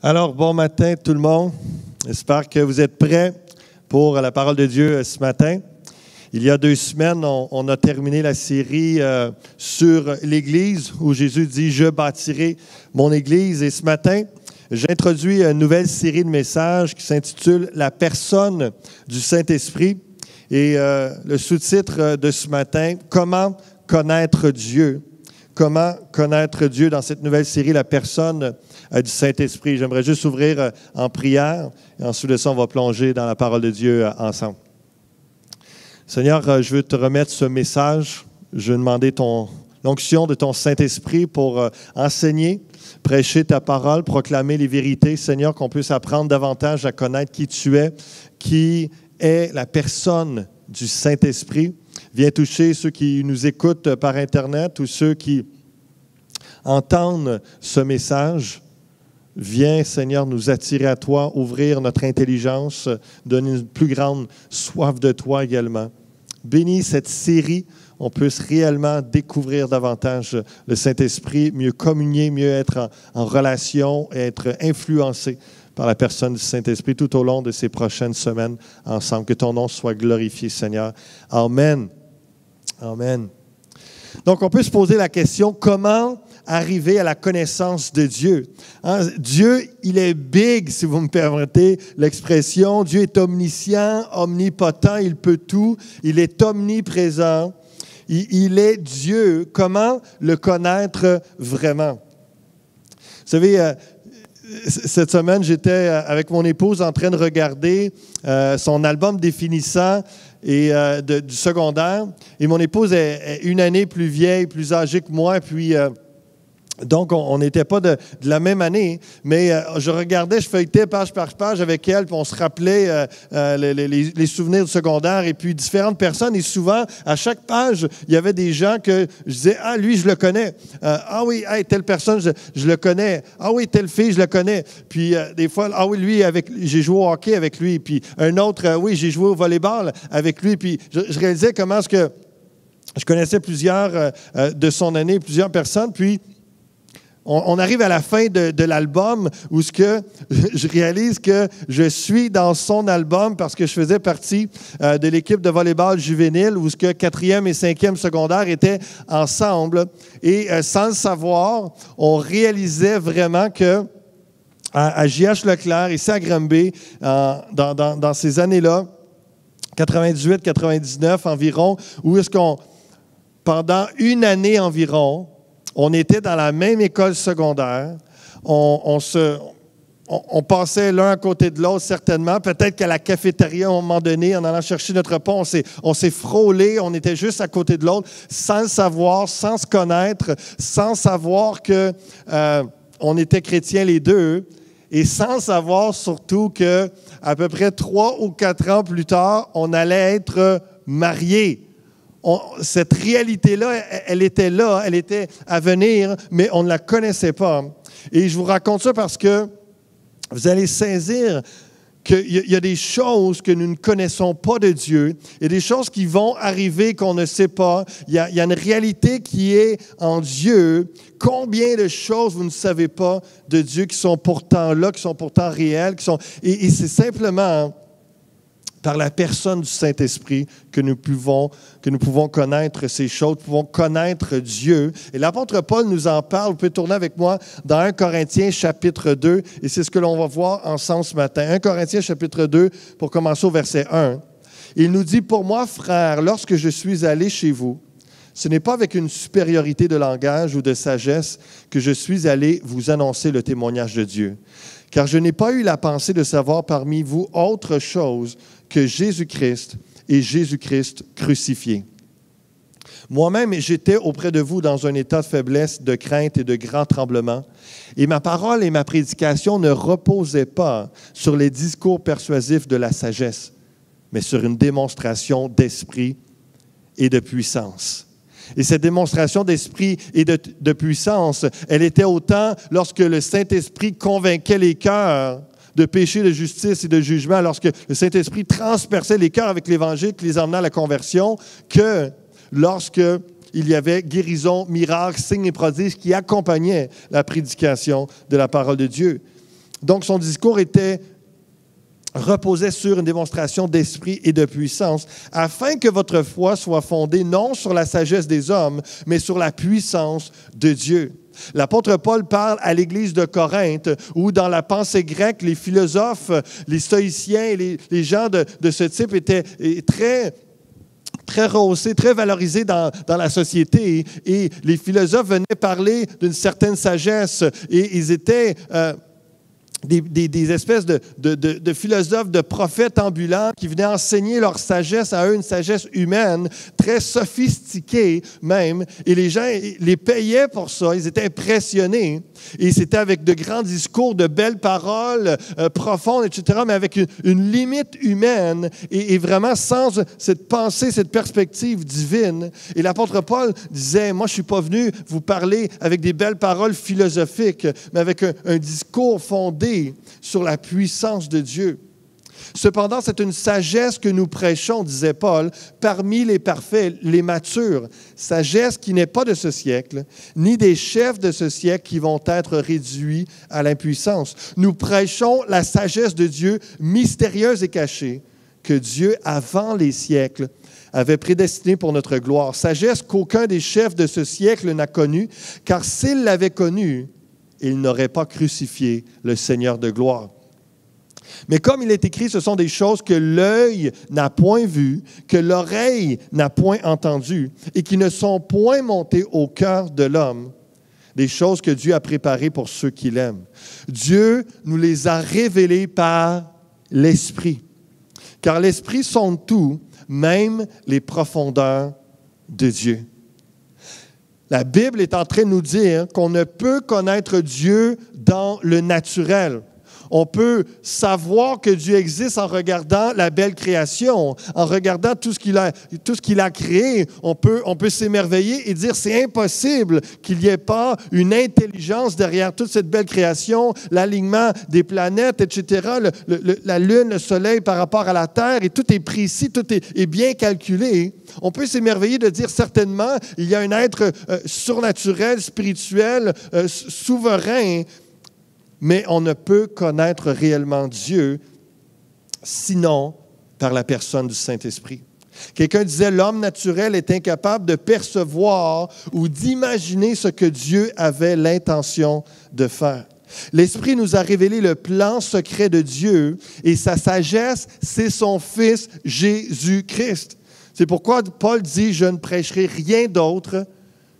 Alors, bon matin tout le monde. J'espère que vous êtes prêts pour la parole de Dieu ce matin. Il y a 2 semaines, on a terminé la série sur l'Église où Jésus dit « Je bâtirai mon Église ». Et ce matin, j'introduis une nouvelle série de messages qui s'intitule « La personne du Saint-Esprit ». Et le sous-titre de ce matin, « Comment connaître Dieu ». Comment connaître Dieu dans cette nouvelle série, la personne du Saint-Esprit. J'aimerais juste ouvrir en prière et ensuite de ça, on va plonger dans la parole de Dieu ensemble. Seigneur, je veux te remettre ce message. Je veux demander l'onction de ton Saint-Esprit pour enseigner, prêcher ta parole, proclamer les vérités. Seigneur, qu'on puisse apprendre davantage à connaître qui tu es, qui est la personne du Saint-Esprit. Viens toucher ceux qui nous écoutent par Internet ou ceux qui entendent ce message. Viens, Seigneur, nous attirer à toi, ouvrir notre intelligence, donner une plus grande soif de toi également. Bénis cette série, on puisse réellement découvrir davantage le Saint-Esprit, mieux communier, mieux être en relation, être influencé par la personne du Saint-Esprit tout au long de ces prochaines semaines ensemble. Que ton nom soit glorifié, Seigneur. Amen. Amen. Donc, on peut se poser la question, comment arriver à la connaissance de Dieu? Hein? Dieu, il est big, si vous me permettez l'expression. Dieu est omniscient, omnipotent, il peut tout. Il est omniprésent. Il est Dieu. Comment le connaître vraiment? Vous savez, cette semaine, j'étais avec mon épouse en train de regarder son album définissant du secondaire. Et mon épouse est une année plus vieille, plus âgée que moi. Puis, donc, on n'était pas de la même année. Mais je regardais, je feuilletais page par page avec elle. Puis on se rappelait les souvenirs du secondaire. Et puis, différentes personnes. Et souvent, à chaque page, il y avait des gens que je disais, « Ah, lui, je le connais. Ah oui, hey, telle personne, je le connais. Ah oui, telle fille, je le connais. » Puis, des fois, « Ah oui, lui, j'ai joué au hockey avec lui. » Puis, un autre, « Oui, j'ai joué au volleyball avec lui. » Puis, je réalisais comment est-ce que je connaissais plusieurs de son année, plusieurs personnes. Puis, on arrive à la fin de l'album où je réalise que je suis dans son album parce que je faisais partie de l'équipe de volleyball juvénile où 4e et 5e secondaire étaient ensemble. Et sans le savoir, on réalisait vraiment que à J.H. Leclerc, ici à Granby, dans ces années-là, 98-99 environ, où est-ce pendant une année environ, on était dans la même école secondaire. On passait l'un à côté de l'autre, certainement. Peut-être qu'à la cafétéria, à un moment donné, en allant chercher notre repas, on s'est frôlés. On était juste à côté de l'autre, sans le savoir, sans se connaître, sans savoir qu'on était chrétiens les deux, et sans savoir surtout qu'à peu près 3 ou 4 ans plus tard, on allait être mariés. Cette réalité-là, elle était là, elle était à venir, mais on ne la connaissait pas. Et je vous raconte ça parce que vous allez saisir qu'il y a des choses que nous ne connaissons pas de Dieu. Il y a des choses qui vont arriver qu'on ne sait pas. Il y a une réalité qui est en Dieu. Combien de choses vous ne savez pas de Dieu qui sont pourtant là, qui sont pourtant réelles, et c'est simplement par la personne du Saint-Esprit que nous pouvons connaître ces choses, nous pouvons connaître Dieu. Et l'apôtre Paul nous en parle. Vous pouvez tourner avec moi dans 1 Corinthiens chapitre 2, et c'est ce que l'on va voir ensemble ce matin. 1 Corinthiens chapitre 2, pour commencer au verset 1. Il nous dit, « Pour moi, frères, lorsque je suis allé chez vous, ce n'est pas avec une supériorité de langage ou de sagesse que je suis allé vous annoncer le témoignage de Dieu. Car je n'ai pas eu la pensée de savoir parmi vous autre chose que Jésus-Christ et Jésus-Christ crucifié. Moi-même, j'étais auprès de vous dans un état de faiblesse, de crainte et de grand tremblement, et ma parole et ma prédication ne reposaient pas sur les discours persuasifs de la sagesse, mais sur une démonstration d'esprit et de puissance. » Et cette démonstration d'esprit et de puissance, elle était autant lorsque le Saint-Esprit convainquait les cœurs de péché, de justice et de jugement, lorsque le Saint-Esprit transperçait les cœurs avec l'Évangile qui les emmenait à la conversion, que lorsque il y avait guérison, miracles, signes et prodiges qui accompagnaient la prédication de la parole de Dieu. Donc, son discours reposait sur une démonstration d'esprit et de puissance, afin que votre foi soit fondée non sur la sagesse des hommes, mais sur la puissance de Dieu. L'apôtre Paul parle à l'Église de Corinthe, où dans la pensée grecque, les philosophes, les stoïciens et les gens de ce type étaient très rehaussés, très valorisés dans la société. Et les philosophes venaient parler d'une certaine sagesse et ils étaient des espèces de philosophes, de prophètes ambulants qui venaient enseigner leur sagesse à eux, une sagesse humaine, très sophistiquée même. Et les gens les payaient pour ça, ils étaient impressionnés. Et c'était avec de grands discours, de belles paroles profondes, etc., mais avec une limite humaine et vraiment sans cette pensée, cette perspective divine. Et l'apôtre Paul disait, moi je ne suis pas venu vous parler avec des belles paroles philosophiques, mais avec un discours fondé sur la puissance de Dieu. Cependant, c'est une sagesse que nous prêchons, disait Paul, parmi les parfaits, les matures. Sagesse qui n'est pas de ce siècle, ni des chefs de ce siècle qui vont être réduits à l'impuissance. Nous prêchons la sagesse de Dieu mystérieuse et cachée, que Dieu, avant les siècles, avait prédestinée pour notre gloire. Sagesse qu'aucun des chefs de ce siècle n'a connue, car s'il l'avait connue, il n'aurait pas crucifié le Seigneur de gloire. Mais comme il est écrit, ce sont des choses que l'œil n'a point vues, que l'oreille n'a point entendues et qui ne sont point montées au cœur de l'homme, des choses que Dieu a préparées pour ceux qui l'aiment. Dieu nous les a révélées par l'Esprit, car l'Esprit sonde tout, même les profondeurs de Dieu. La Bible est en train de nous dire qu'on ne peut connaître Dieu dans le naturel. On peut savoir que Dieu existe en regardant la belle création, en regardant tout ce qu'il a créé. On peut s'émerveiller et dire c'est impossible qu'il n'y ait pas une intelligence derrière toute cette belle création, l'alignement des planètes, etc., la Lune, le Soleil par rapport à la Terre, et tout est précis, tout est bien calculé. On peut s'émerveiller de dire certainement il y a un être surnaturel, spirituel, souverain. Mais on ne peut connaître réellement Dieu sinon par la personne du Saint-Esprit. Quelqu'un disait, l'homme naturel est incapable de percevoir ou d'imaginer ce que Dieu avait l'intention de faire. L'Esprit nous a révélé le plan secret de Dieu et sa sagesse, c'est son Fils Jésus-Christ. C'est pourquoi Paul dit, je ne prêcherai rien d'autre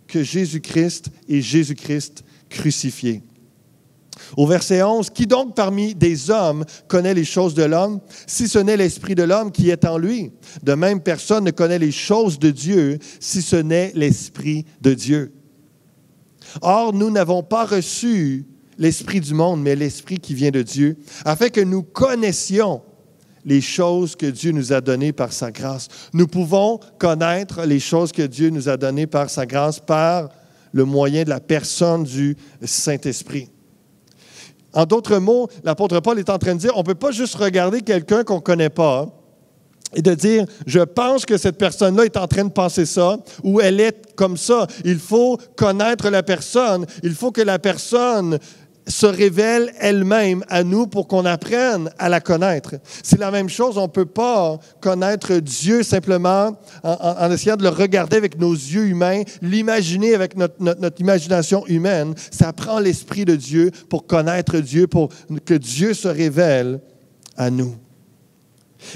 que Jésus-Christ et Jésus-Christ crucifié. Au verset 11, « Qui donc parmi des hommes connaît les choses de l'homme, si ce n'est l'Esprit de l'homme qui est en lui? De même, personne ne connaît les choses de Dieu, si ce n'est l'Esprit de Dieu. Or, nous n'avons pas reçu l'Esprit du monde, mais l'Esprit qui vient de Dieu, afin que nous connaissions les choses que Dieu nous a données par sa grâce. » Nous pouvons connaître les choses que Dieu nous a données par sa grâce par le moyen de la personne du Saint-Esprit. En d'autres mots, l'apôtre Paul est en train de dire, on ne peut pas juste regarder quelqu'un qu'on ne connaît pas et de dire, je pense que cette personne-là est en train de penser ça ou elle est comme ça. Il faut connaître la personne. Il faut que la personne se révèle elle-même à nous pour qu'on apprenne à la connaître. C'est la même chose, on ne peut pas connaître Dieu simplement en essayant de le regarder avec nos yeux humains, l'imaginer avec notre imagination humaine. Ça prend l'Esprit de Dieu pour connaître Dieu, pour que Dieu se révèle à nous.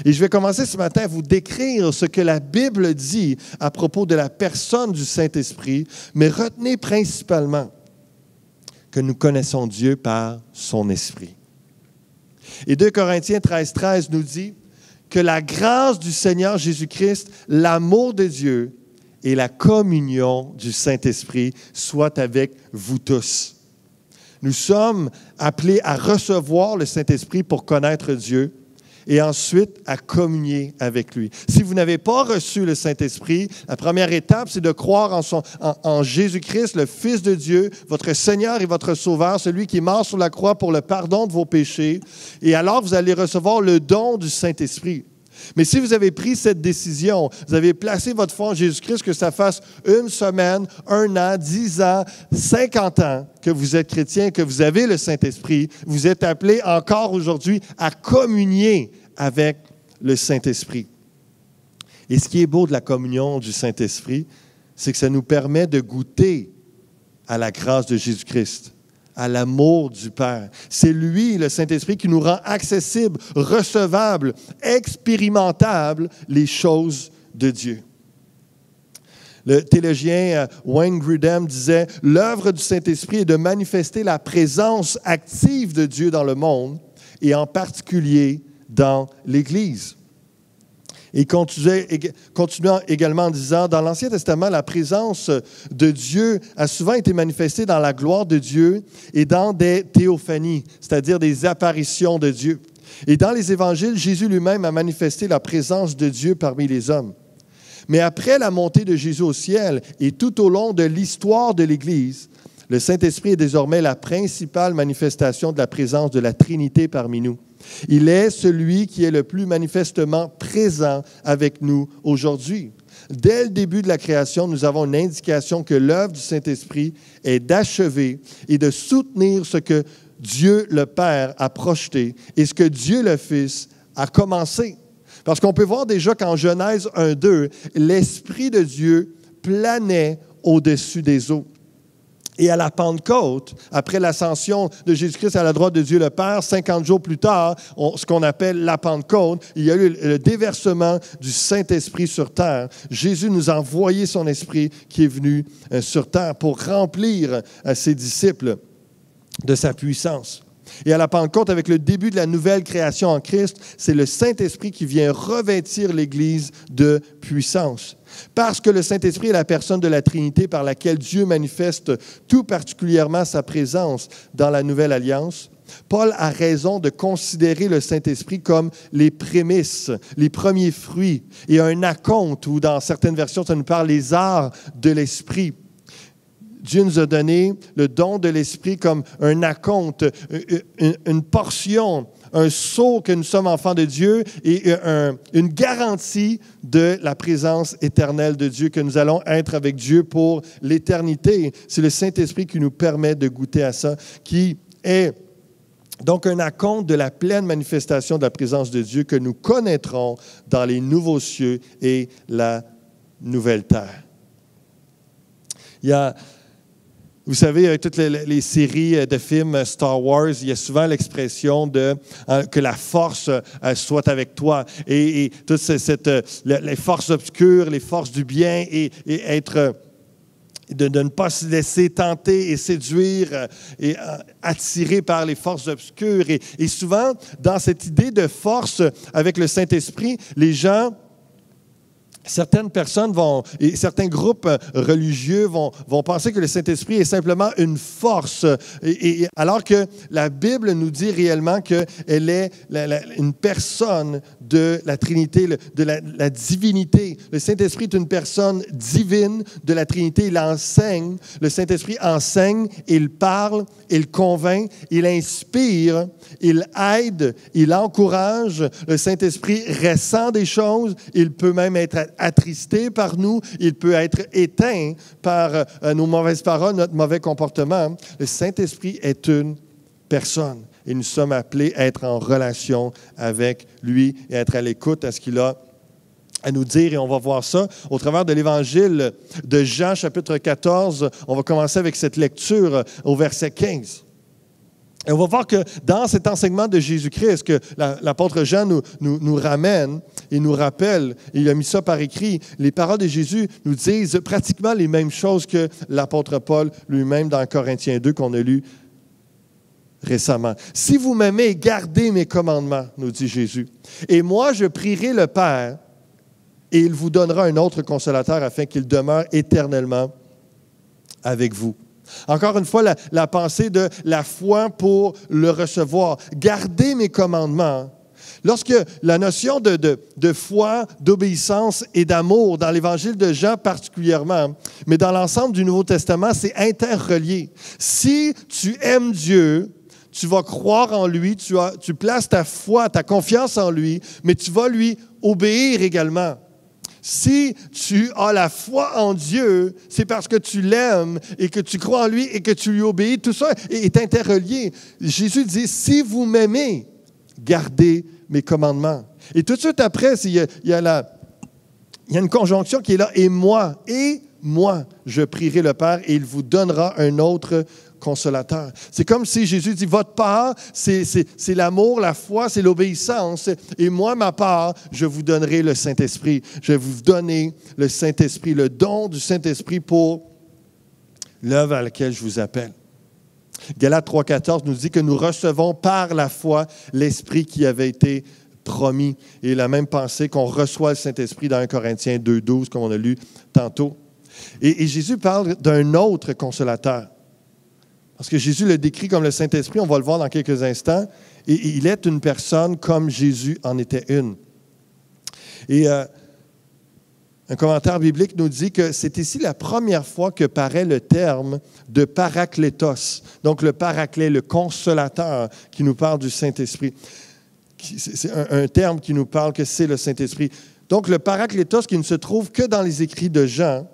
Et je vais commencer ce matin à vous décrire ce que la Bible dit à propos de la personne du Saint-Esprit, mais retenez principalement que nous connaissons Dieu par son Esprit. Et 2 Corinthiens 13 nous dit que la grâce du Seigneur Jésus-Christ, l'amour de Dieu et la communion du Saint-Esprit soient avec vous tous. Nous sommes appelés à recevoir le Saint-Esprit pour connaître Dieu et ensuite à communier avec lui. Si vous n'avez pas reçu le Saint-Esprit, la première étape, c'est de croire en Jésus-Christ, le Fils de Dieu, votre Seigneur et votre Sauveur, celui qui est mort sur la croix pour le pardon de vos péchés. Et alors, vous allez recevoir le don du Saint-Esprit. Mais si vous avez pris cette décision, vous avez placé votre foi en Jésus-Christ, que ça fasse 1 semaine, 1 an, 10 ans, 50 ans que vous êtes chrétien, que vous avez le Saint-Esprit, vous êtes appelé encore aujourd'hui à communier avec le Saint-Esprit. Et ce qui est beau de la communion du Saint-Esprit, c'est que ça nous permet de goûter à la grâce de Jésus-Christ, à l'amour du Père. C'est lui, le Saint-Esprit, qui nous rend accessibles, recevables, expérimentables les choses de Dieu. Le théologien Wayne Grudem disait « L'œuvre du Saint-Esprit est de manifester la présence active de Dieu dans le monde et en particulier dans l'Église. » Et continuant également en disant, dans l'Ancien Testament, la présence de Dieu a souvent été manifestée dans la gloire de Dieu et dans des théophanies, c'est-à-dire des apparitions de Dieu. Et dans les évangiles, Jésus lui-même a manifesté la présence de Dieu parmi les hommes. Mais après la montée de Jésus au ciel et tout au long de l'histoire de l'Église, le Saint-Esprit est désormais la principale manifestation de la présence de la Trinité parmi nous. Il est celui qui est le plus manifestement présent avec nous aujourd'hui. Dès le début de la création, nous avons une indication que l'œuvre du Saint-Esprit est d'achever et de soutenir ce que Dieu le Père a projeté et ce que Dieu le Fils a commencé. Parce qu'on peut voir déjà qu'en Genèse 1-2, l'Esprit de Dieu planait au-dessus des eaux. Et à la Pentecôte, après l'ascension de Jésus-Christ à la droite de Dieu le Père, 50 jours plus tard, ce qu'on appelle la Pentecôte, il y a eu le déversement du Saint-Esprit sur terre. Jésus nous a envoyé son Esprit qui est venu sur terre pour remplir ses disciples de sa puissance. Et à la Pentecôte, avec le début de la nouvelle création en Christ, c'est le Saint-Esprit qui vient revêtir l'Église de puissance. Parce que le Saint-Esprit est la personne de la Trinité par laquelle Dieu manifeste tout particulièrement sa présence dans la Nouvelle Alliance, Paul a raison de considérer le Saint-Esprit comme les prémices, les premiers fruits, et un acompte, ou dans certaines versions, ça nous parle des arts de l'Esprit. Dieu nous a donné le don de l'Esprit comme un acompte, une portion, un sceau que nous sommes enfants de Dieu et une garantie de la présence éternelle de Dieu, que nous allons être avec Dieu pour l'éternité. C'est le Saint-Esprit qui nous permet de goûter à ça, qui est donc un acompte de la pleine manifestation de la présence de Dieu que nous connaîtrons dans les nouveaux cieux et la nouvelle terre. Il y a... Vous savez, avec toutes les séries de films Star Wars, il y a souvent l'expression que la force soit avec toi. Et toutes les forces obscures, les forces du bien, et être... De ne pas se laisser tenter et séduire et attirer par les forces obscures. Et souvent, dans cette idée de force avec le Saint-Esprit, les gens... Certaines personnes et certains groupes religieux vont penser que le Saint-Esprit est simplement une force, alors que la Bible nous dit réellement qu'elle est une personne de la Trinité, de la divinité. Le Saint-Esprit est une personne divine de la Trinité. Il enseigne, le Saint-Esprit enseigne, il parle, il convainc, il inspire, il aide, il encourage. Le Saint-Esprit ressent des choses, il peut même être attristé par nous, il peut être éteint par nos mauvaises paroles, notre mauvais comportement. Le Saint-Esprit est une personne et nous sommes appelés à être en relation avec lui et à être à l'écoute à ce qu'il a à nous dire. Et on va voir ça au travers de l'Évangile de Jean, chapitre 14. On va commencer avec cette lecture au verset 15. Et on va voir que dans cet enseignement de Jésus-Christ, que l'apôtre Jean nous ramène et nous rappelle, il a mis ça par écrit, les paroles de Jésus nous disent pratiquement les mêmes choses que l'apôtre Paul lui-même dans Corinthiens 2 qu'on a lu récemment. « Si vous m'aimez, gardez mes commandements, nous dit Jésus. Et moi, je prierai le Père, et il vous donnera un autre consolateur afin qu'il demeure éternellement avec vous. » Encore une fois, la pensée de la foi pour le recevoir. Gardez mes commandements. Lorsque la notion de foi, d'obéissance et d'amour, dans l'Évangile de Jean particulièrement, mais dans l'ensemble du Nouveau Testament, c'est interrelié. Si tu aimes Dieu, tu vas croire en lui, tu places ta foi, ta confiance en lui, mais tu vas lui obéir également. Si tu as la foi en Dieu, c'est parce que tu l'aimes et que tu crois en lui et que tu lui obéis. Tout ça est interrelié. Jésus dit, si vous m'aimez, gardez mes commandements. Et tout de suite après, il y a une conjonction qui est là. Et moi, je prierai le Père et il vous donnera un autre consolateur. C'est comme si Jésus dit, votre part, c'est l'amour, la foi, c'est l'obéissance. Et moi, ma part, je vous donnerai le Saint-Esprit. Je vais vous donner le Saint-Esprit, le don du Saint-Esprit pour l'œuvre à laquelle je vous appelle. Galates 3,14 nous dit que nous recevons par la foi l'Esprit qui avait été promis. Et la même pensée qu'on reçoit le Saint-Esprit dans 1 Corinthiens 2,12, comme on a lu tantôt. Et Jésus parle d'un autre consolateur. Parce que Jésus le décrit comme le Saint-Esprit, on va le voir dans quelques instants, et il est une personne comme Jésus en était une. Et un commentaire biblique nous dit que c'est ici la première fois que paraît le terme de paraklétos, donc le paraclet, le consolateur qui nous parle du Saint-Esprit. C'est un terme qui nous parle que c'est le Saint-Esprit. Donc le paraklétos qui ne se trouve que dans les écrits de Jean,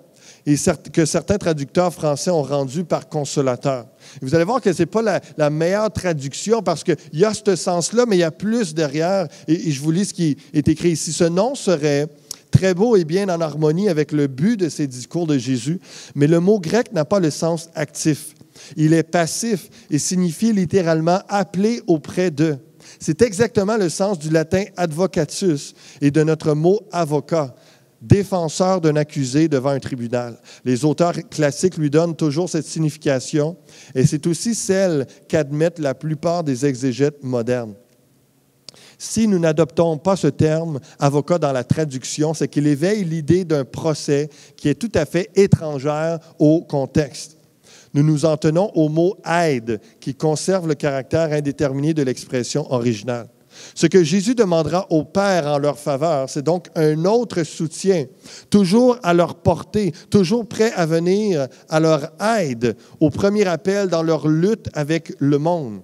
et que certains traducteurs français ont rendu par consolateur. Et vous allez voir que ce n'est pas la meilleure traduction parce qu'il y a ce sens-là, mais il y a plus derrière. Et je vous lis ce qui est écrit ici. Ce nom serait très beau et bien en harmonie avec le but de ces discours de Jésus, mais le mot grec n'a pas le sens actif. Il est passif et signifie littéralement « appeler auprès d'eux ». C'est exactement le sens du latin « advocatus » et de notre mot « avocat ». Défenseur d'un accusé devant un tribunal. Les auteurs classiques lui donnent toujours cette signification et c'est aussi celle qu'admettent la plupart des exégètes modernes. Si nous n'adoptons pas ce terme « avocat » dans la traduction, c'est qu'il éveille l'idée d'un procès qui est tout à fait étrangère au contexte. Nous nous en tenons au mot « aide » qui conserve le caractère indéterminé de l'expression originale. Ce que Jésus demandera au Père en leur faveur, c'est donc un autre soutien, toujours à leur portée, toujours prêt à venir à leur aide, au premier appel dans leur lutte avec le monde.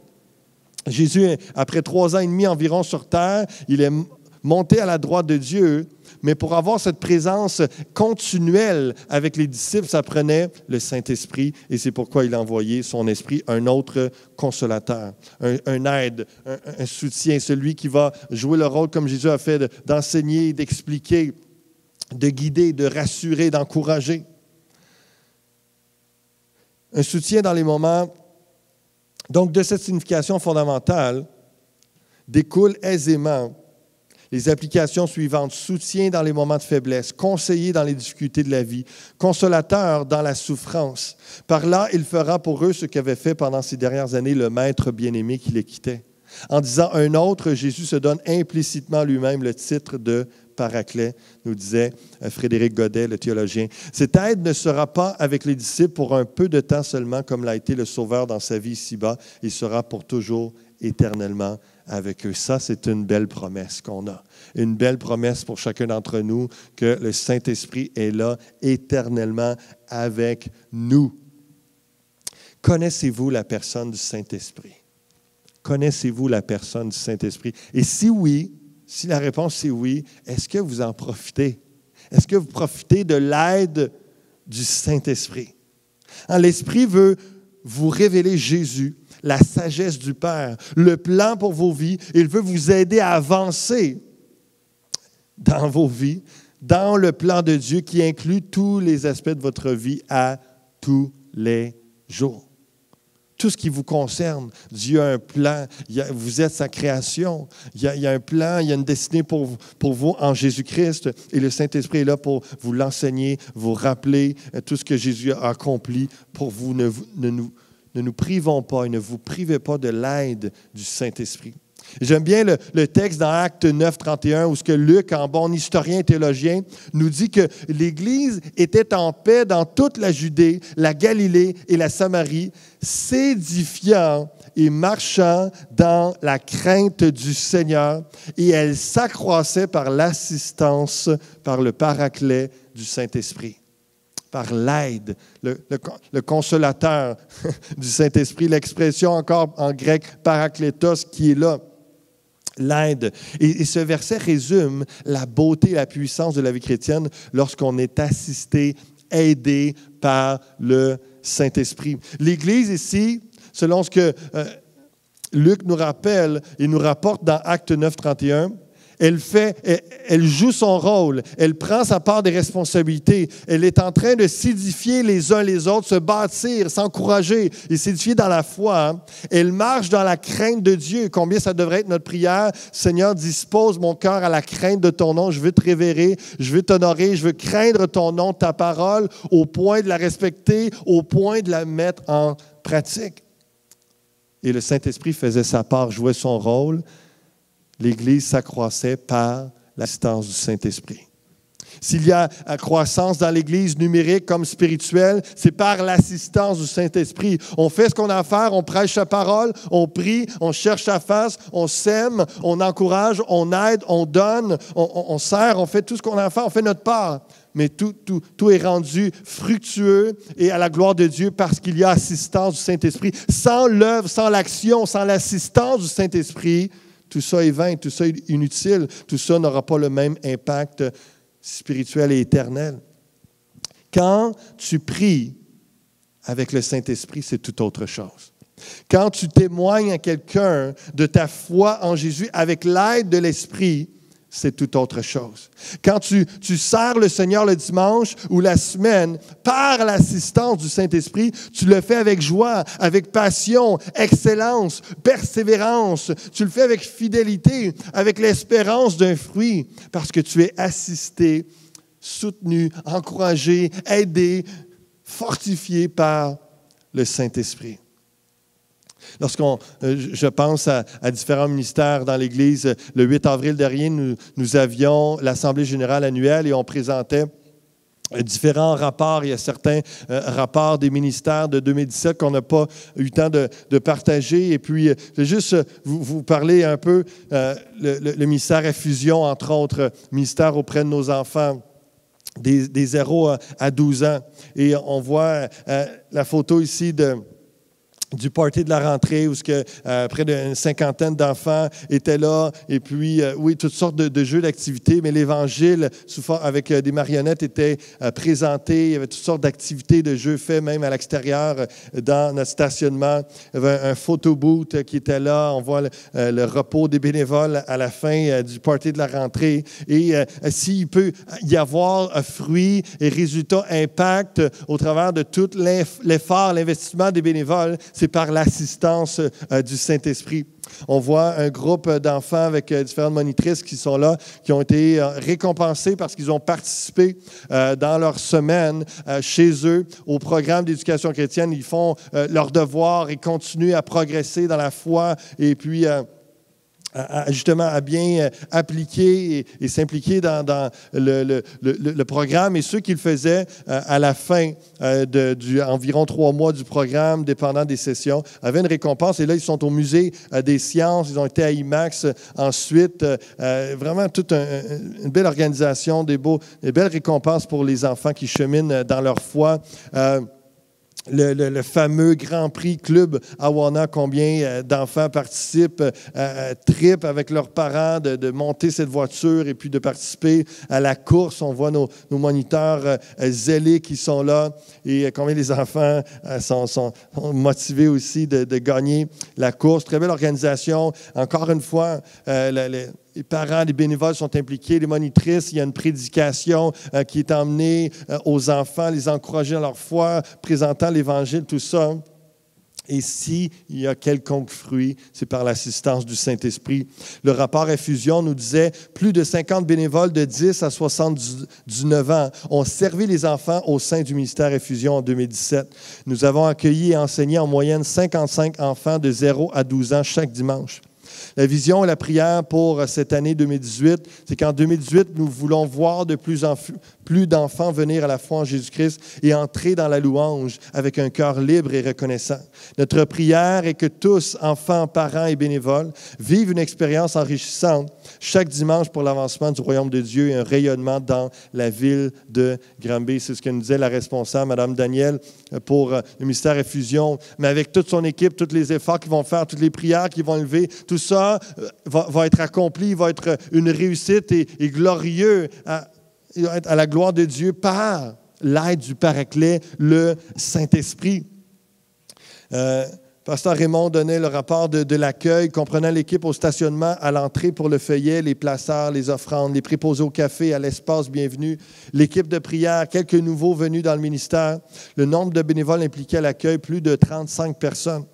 Jésus, après 3 ans et demi environ sur terre, il est monté à la droite de Dieu, mais pour avoir cette présence continuelle avec les disciples, ça prenait le Saint-Esprit et c'est pourquoi il a envoyé son Esprit, un autre consolateur, un aide, un soutien, celui qui va jouer le rôle comme Jésus a fait d'enseigner, d'expliquer, de guider, de rassurer, d'encourager. Un soutien dans les moments. Donc, de cette signification fondamentale découle aisément les applications suivantes: soutien dans les moments de faiblesse, conseiller dans les difficultés de la vie, consolateur dans la souffrance. Par là, il fera pour eux ce qu'avait fait pendant ces dernières années le Maître bien-aimé qui les quittait. En disant un autre, Jésus se donne implicitement lui-même le titre de Paraclet, nous disait Frédéric Godet, le théologien. Cette aide ne sera pas avec les disciples pour un peu de temps seulement, comme l'a été le Sauveur dans sa vie ici-bas. Il sera pour toujours, éternellement avec eux. Ça, c'est une belle promesse qu'on a. Une belle promesse pour chacun d'entre nous que le Saint-Esprit est là éternellement avec nous. Connaissez-vous la personne du Saint-Esprit? Connaissez-vous la personne du Saint-Esprit? Et si oui, si la réponse est oui, est-ce que vous en profitez? Est-ce que vous profitez de l'aide du Saint-Esprit? L'Esprit veut vous révéler Jésus, la sagesse du Père, le plan pour vos vies. Il veut vous aider à avancer dans vos vies, dans le plan de Dieu qui inclut tous les aspects de votre vie à tous les jours. Tout ce qui vous concerne, Dieu a un plan. Vous êtes sa création. Il y a un plan, il y a une destinée pour vous en Jésus-Christ. Et le Saint-Esprit est là pour vous l'enseigner, vous rappeler tout ce que Jésus a accompli pour vous. Ne nous privons pas et ne vous privez pas de l'aide du Saint-Esprit. J'aime bien le texte dans Actes 9, 31, où ce que Luc, en bon historien et théologien, nous dit que l'Église était en paix dans toute la Judée, la Galilée et la Samarie, s'édifiant et marchant dans la crainte du Seigneur, et elle s'accroissait par l'assistance, par le paraclet du Saint-Esprit. par l'aide, le consolateur du Saint-Esprit, l'expression encore en grec parakletos qui est là, l'aide. Et ce verset résume la beauté et la puissance de la vie chrétienne lorsqu'on est assisté, aidé par le Saint-Esprit. L'Église ici, selon ce que Luc nous rappelle et nous rapporte dans Actes 9, 31, elle joue son rôle, elle prend sa part des responsabilités, elle est en train de s'édifier les uns les autres, se bâtir, s'encourager et s'édifier dans la foi. Elle marche dans la crainte de Dieu. Combien ça devrait être notre prière? Seigneur, dispose mon cœur à la crainte de ton nom. Je veux te révérer, je veux t'honorer, je veux craindre ton nom, ta parole, au point de la respecter, au point de la mettre en pratique. Et le Saint-Esprit faisait sa part, jouait son rôle. L'Église s'accroissait par l'assistance du Saint-Esprit. S'il y a croissance dans l'Église numérique comme spirituelle, c'est par l'assistance du Saint-Esprit. On fait ce qu'on a à faire, on prêche sa parole, on prie, on cherche sa face, on sème, on encourage, on aide, on donne, on sert, on fait tout ce qu'on a à faire, on fait notre part. Mais tout est rendu fructueux et à la gloire de Dieu parce qu'il y a assistance du Saint-Esprit. Sans l'œuvre, sans l'action, sans l'assistance du Saint-Esprit, tout ça est vain, tout ça est inutile, tout ça n'aura pas le même impact spirituel et éternel. Quand tu pries avec le Saint-Esprit, c'est tout autre chose. Quand tu témoignes à quelqu'un de ta foi en Jésus avec l'aide de l'Esprit, c'est tout autre chose. Quand tu sers le Seigneur le dimanche ou la semaine par l'assistance du Saint-Esprit, tu le fais avec joie, avec passion, excellence, persévérance. Tu le fais avec fidélité, avec l'espérance d'un fruit, parce que tu es assisté, soutenu, encouragé, aidé, fortifié par le Saint-Esprit. Je pense à différents ministères dans l'Église, le 8 avril dernier, nous avions l'Assemblée générale annuelle et on présentait différents rapports. Il y a certains rapports des ministères de 2017 qu'on n'a pas eu le temps de partager. Et puis, je vais juste vous parler un peu, le ministère Effusion, entre autres, ministère auprès de nos enfants. Des 0 à 12 ans. Et on voit la photo ici du party de la rentrée où près d'une cinquantaine d'enfants étaient là. Et puis, oui, toutes sortes de jeux d'activités, mais l'Évangile, avec des marionnettes, était présenté. Il y avait toutes sortes d'activités, de jeux faits, même à l'extérieur, dans notre stationnement. Il y avait un photo booth qui était là. On voit le repos des bénévoles à la fin du party de la rentrée. Et s'il peut y avoir un fruit et résultat, impact au travers de tout l'effort, l'investissement des bénévoles, c'est par l'assistance du Saint-Esprit. On voit un groupe d'enfants avec différentes monitrices qui sont là, qui ont été récompensés parce qu'ils ont participé dans leur semaine chez eux au programme d'éducation chrétienne. Ils font leur devoir et continuent à progresser dans la foi et puis justement à bien appliquer et s'impliquer dans le programme. Et ceux qui le faisaient à la fin environ 3 mois du programme, dépendant des sessions, avaient une récompense. Et là, ils sont au musée des sciences, ils ont été à IMAX ensuite. Vraiment toute une belle organisation, des belles récompenses pour les enfants qui cheminent dans leur foi. Le fameux Grand Prix Club Awana, combien d'enfants participent, tripent avec leurs parents de monter cette voiture et puis de participer à la course. On voit nos moniteurs zélés qui sont là et combien les enfants sont motivés aussi de gagner la course. Très belle organisation. Encore une fois, les parents, les bénévoles sont impliqués, les monitrices, il y a une prédication qui est emmenée aux enfants, les encourager dans leur foi, présentant l'Évangile, tout ça. Et s'il y a quelconque fruit, c'est par l'assistance du Saint-Esprit. Le rapport Effusion nous disait plus de 50 bénévoles de 10 à 79 ans ont servi les enfants au sein du ministère Effusion en 2017. Nous avons accueilli et enseigné en moyenne 55 enfants de 0 à 12 ans chaque dimanche. La vision et la prière pour cette année 2018, c'est qu'en 2018, nous voulons voir de plus d'enfants venir à la foi en Jésus-Christ et entrer dans la louange avec un cœur libre et reconnaissant. Notre prière est que tous, enfants, parents et bénévoles, vivent une expérience enrichissante chaque dimanche pour l'avancement du royaume de Dieu et un rayonnement dans la ville de Granby. C'est ce que nous disait la responsable, Mme Danielle, pour le ministère Effusion. Mais avec toute son équipe, tous les efforts qu'ils vont faire, toutes les prières qu'ils vont élever, tout ça va être accompli, va être une réussite et glorieux à la gloire de Dieu par l'aide du Paraclet, le Saint-Esprit. Pasteur Raymond donnait le rapport de l'accueil, comprenant l'équipe au stationnement, à l'entrée pour le feuillet, les placeurs, les offrandes, les préposés au café, à l'espace bienvenue, l'équipe de prière, quelques nouveaux venus dans le ministère, le nombre de bénévoles impliqués à l'accueil, plus de 35 personnes.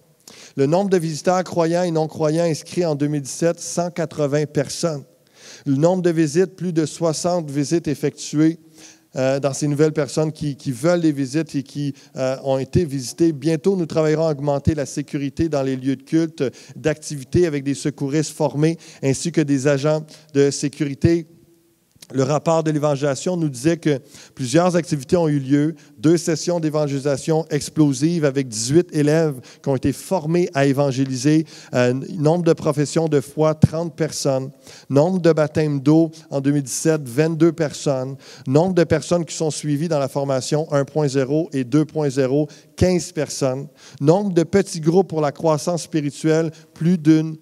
Le nombre de visiteurs croyants et non-croyants inscrits en 2017, 180 personnes. Le nombre de visites, plus de 60 visites effectuées dans ces nouvelles personnes qui veulent des visites et qui ont été visitées. Bientôt, nous travaillerons à augmenter la sécurité dans les lieux de culte, d'activités avec des secouristes formés ainsi que des agents de sécurité. Le rapport de l'évangélisation nous disait que plusieurs activités ont eu lieu, 2 sessions d'évangélisation explosives avec 18 élèves qui ont été formés à évangéliser, nombre de professions de foi, 30 personnes, nombre de baptêmes d'eau en 2017, 22 personnes, nombre de personnes qui sont suivies dans la formation 1.0 et 2.0, 15 personnes, nombre de petits groupes pour la croissance spirituelle, plus d'une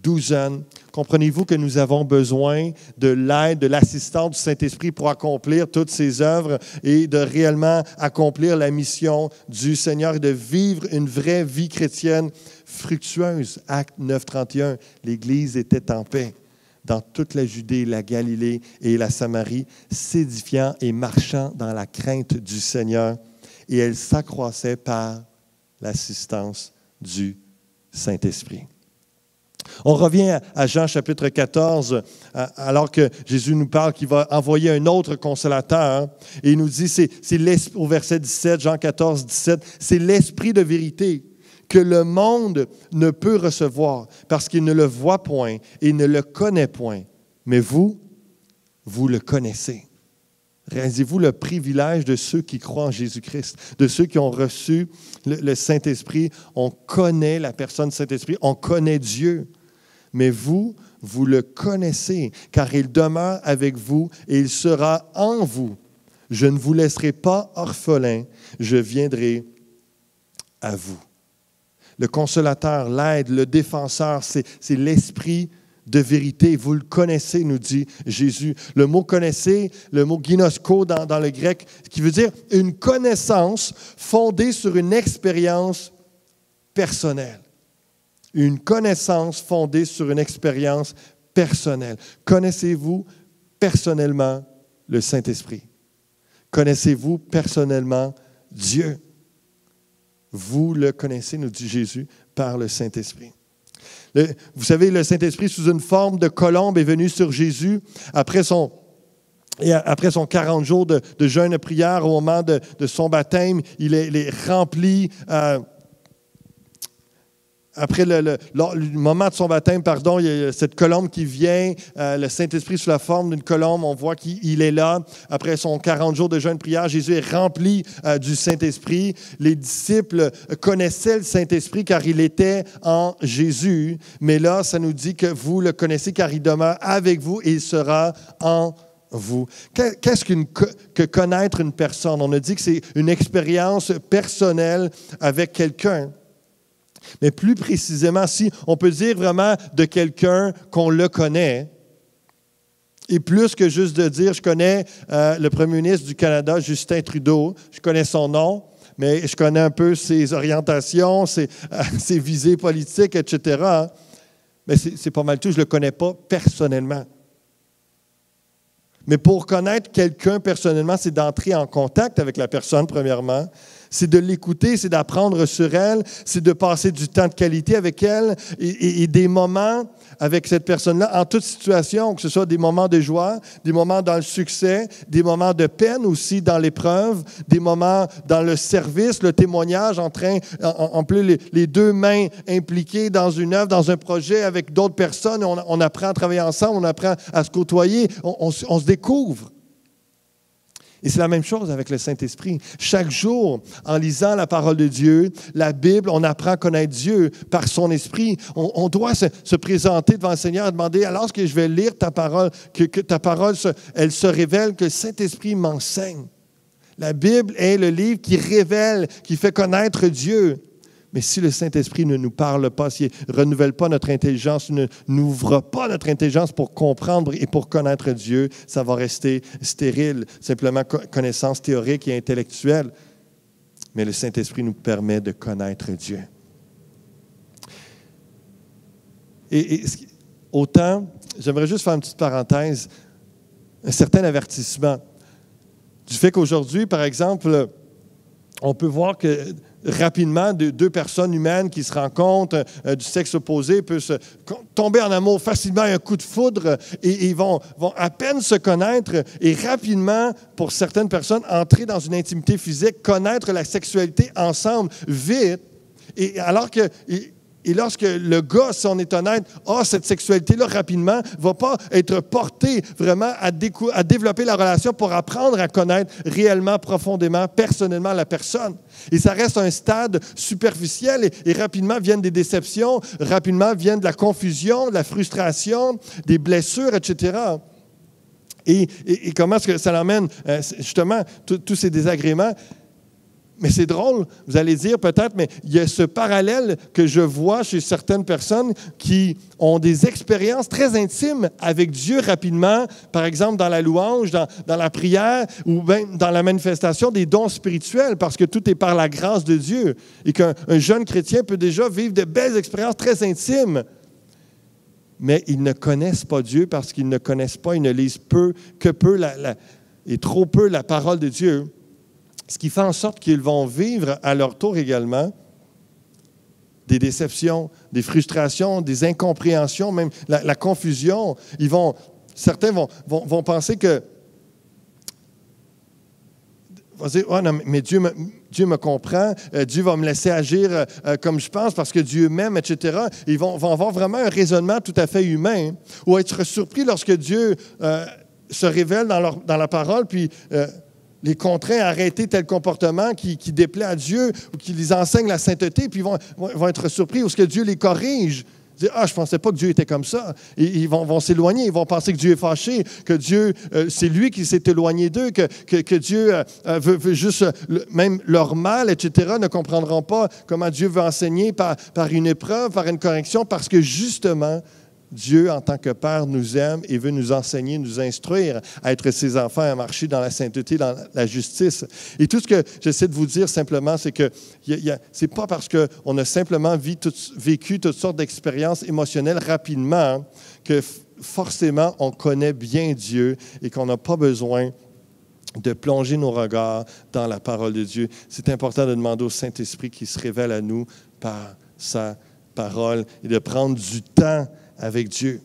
douzaine. Comprenez-vous que nous avons besoin de l'aide, de l'assistance du Saint-Esprit pour accomplir toutes ces œuvres et de réellement accomplir la mission du Seigneur et de vivre une vraie vie chrétienne fructueuse. Acte 9:31, l'Église était en paix dans toute la Judée, la Galilée et la Samarie, s'édifiant et marchant dans la crainte du Seigneur. Et elle s'accroissait par l'assistance du Saint-Esprit. On revient à Jean chapitre 14, alors que Jésus nous parle qu'il va envoyer un autre consolateur. Et il nous dit, au verset 17, Jean 14, 17, c'est l'Esprit de vérité que le monde ne peut recevoir parce qu'il ne le voit point et ne le connaît point. Mais vous le connaissez. Réalisez-vous le privilège de ceux qui croient en Jésus-Christ, de ceux qui ont reçu le Saint-Esprit. On connaît la personne du Saint-Esprit, on connaît Dieu. Mais vous le connaissez, car il demeure avec vous et il sera en vous. Je ne vous laisserai pas orphelin, je viendrai à vous. Le consolateur, l'aide, le défenseur, c'est l'Esprit de vérité. Vous le connaissez, nous dit Jésus. Le mot « connaissez », le mot « ginosko » dans le grec, qui veut dire une connaissance fondée sur une expérience personnelle. Une connaissance fondée sur une expérience personnelle. Connaissez-vous personnellement le Saint-Esprit? Connaissez-vous personnellement Dieu? Vous le connaissez, nous dit Jésus, par le Saint-Esprit. Vous savez, le Saint-Esprit, sous une forme de colombe, est venu sur Jésus après son 40 jours de jeûne et prière, au moment de son baptême. Il est rempli. Après le moment de son baptême, il y a cette colombe qui vient, le Saint-Esprit sous la forme d'une colombe, on voit qu'il est là. Après son 40 jours de jeûne et prière, Jésus est rempli du Saint-Esprit. Les disciples connaissaient le Saint-Esprit car il était en Jésus. Mais là, ça nous dit que vous le connaissez car il demeure avec vous et il sera en vous. Qu'est-ce que connaître une personne? On a dit que c'est une expérience personnelle avec quelqu'un. Mais plus précisément, si on peut dire vraiment de quelqu'un qu'on le connaît, et plus que juste de dire, je connais le premier ministre du Canada, Justin Trudeau, je connais son nom, mais je connais un peu ses orientations, ses visées politiques, etc. Mais c'est pas mal tout, je ne le connais pas personnellement. Mais pour connaître quelqu'un personnellement, c'est d'entrer en contact avec la personne, premièrement. C'est de l'écouter, c'est d'apprendre sur elle, c'est de passer du temps de qualité avec elle et des moments avec cette personne-là en toute situation, que ce soit des moments de joie, des moments dans le succès, des moments de peine aussi dans l'épreuve, des moments dans le service, le témoignage, en plus les deux mains impliquées dans une œuvre, dans un projet avec d'autres personnes. On apprend à travailler ensemble, on apprend à se côtoyer, on se découvre. Et c'est la même chose avec le Saint-Esprit. Chaque jour, en lisant la parole de Dieu, la Bible, on apprend à connaître Dieu par son Esprit. On doit se présenter devant le Seigneur et demander, alors que je vais lire ta parole, que ta parole, elle se révèle, que le Saint-Esprit m'enseigne. La Bible est le livre qui révèle, qui fait connaître Dieu. Mais si le Saint-Esprit ne nous parle pas, s'il ne renouvelle pas notre intelligence, n'ouvre pas notre intelligence pour comprendre et pour connaître Dieu, ça va rester stérile, simplement connaissance théorique et intellectuelle. Mais le Saint-Esprit nous permet de connaître Dieu. Et autant, j'aimerais juste faire une petite parenthèse, un certain avertissement du fait qu'aujourd'hui, par exemple, on peut voir que rapidement, deux personnes humaines qui se rencontrent du sexe opposé peuvent tomber en amour facilement, un coup de foudre, et ils vont à peine se connaître et rapidement, pour certaines personnes, entrer dans une intimité physique, connaître la sexualité ensemble, vite. Et alors que... Et lorsque le gars, si on est honnête, a cette sexualité-là rapidement, ne va pas être porté vraiment à développer la relation pour apprendre à connaître réellement, profondément, personnellement la personne. Et ça reste un stade superficiel et rapidement viennent des déceptions, rapidement viennent de la confusion, de la frustration, des blessures, etc. Et comment est-ce que ça l'amène justement tous ces désagréments? Mais c'est drôle, vous allez dire peut-être, mais il y a ce parallèle que je vois chez certaines personnes qui ont des expériences très intimes avec Dieu rapidement, par exemple dans la louange, dans la prière ou même dans la manifestation des dons spirituels, parce que tout est par la grâce de Dieu et qu'un jeune chrétien peut déjà vivre de belles expériences très intimes. Mais ils ne connaissent pas Dieu parce qu'ils ne connaissent pas, ils ne lisent et trop peu la parole de Dieu. Ce qui fait en sorte qu'ils vont vivre à leur tour également des déceptions, des frustrations, des incompréhensions, même la confusion. Certains vont penser que... Vont dire, oh non, mais Dieu me comprend, Dieu va me laisser agir comme je pense parce que Dieu m'aime, etc. Ils vont avoir vraiment un raisonnement tout à fait humain ou être surpris lorsque Dieu se révèle dans la parole, puis... les contraint à arrêter tel comportement qui déplaît à Dieu ou qui les enseigne la sainteté, puis ils vont être surpris ou ce que Dieu les corrige. Ils disent, je ne pensais pas que Dieu était comme ça. Et ils vont s'éloigner, ils vont penser que Dieu est fâché, que Dieu, c'est lui qui s'est éloigné d'eux, que Dieu veut juste, même leur mal, etc., ne comprendront pas comment Dieu veut enseigner par une épreuve, par une correction, parce que justement, Dieu, en tant que Père, nous aime et veut nous enseigner, nous instruire à être ses enfants, à marcher dans la sainteté, dans la justice. Et tout ce que j'essaie de vous dire simplement, c'est que c'est pas parce qu'on a simplement vécu toutes sortes d'expériences émotionnelles rapidement que forcément on connaît bien Dieu et qu'on n'a pas besoin de plonger nos regards dans la parole de Dieu. C'est important de demander au Saint-Esprit qui se révèle à nous par sa parole et de prendre du temps avec Dieu,